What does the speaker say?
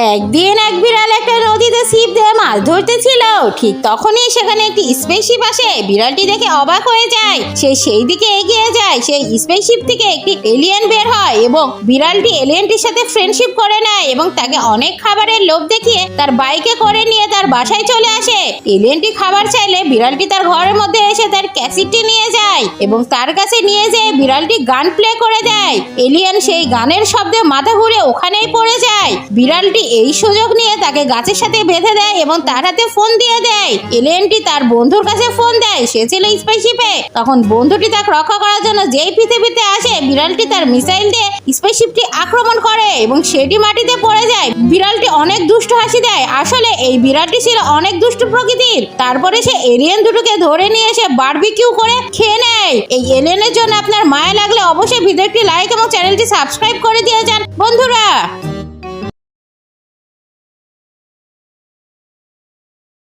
একদিন এক বিড়াল একটা নদীতে ছিপ দিয়ে মাছ ধরতেছিল। ঠিক তখনই সেখানে একটি স্পেসশিপ আসে। বিড়ালটি দেখে অবাক হয়ে যায়। সে সেই দিকে এগিয়ে যায়। সেই স্পেসশিপ থেকে একটি এলিয়েন বের হয় এবং বিড়ালটি এলিয়েনটির সাথে ফ্রেন্ডশিপ করে নেয় এবং তাকে অনেক খাবারের লোভ দেখিয়ে তার বাইকে করে নিয়ে তার বাসায় চলে আসে। এলিয়েনটি খাবার চাইলে বিড়ালটি তার ঘরের মধ্যে এসে তার ক্যাসেটটি নিয়ে যায় এবং তার কাছে নিয়ে যেয়ে বিড়ালটি গান প্লে করে দেয়। এলিয়েন সেই গানের শব্দে মাথা ঘুরে ওখানেই পড়ে যায়। বিড়ালটি এই সুযোগ নিয়ে তাকে গাছের সাথে বেঁধে দেয় এবং তার হাতে ফোন দিয়ে দেয়। এলিয়েনটি তার বন্ধুর কাছে ফোন দেয়, সে ছিল স্পেসশিপে। তখন বন্ধুটি তাকে রক্ষা করার জন্য যেই পৃথিবীতে আসে, বিড়ালটি তার মিসাইল দিয়ে স্পেসশিপটি আক্রমণ করে এবং সেটি মাটিতে পড়ে যায়। বিড়ালটি অনেক দুষ্ট হাসি দেয়। আসলে এই বিড়ালটি ছিল অনেক দুষ্ট প্রকৃতির। তারপরে সে এলিয়েন দুটোকে ধরে নিয়ে এসে বারবিকিউ করে খেয়ে নেয়। এই এলিয়েনের জন্য আপনার মায়া লাগলে অবশ্যই ভিডিওটি লাইক এবং চ্যানেলটি সাবস্ক্রাইব করে দিয়ে যান বন্ধুরা।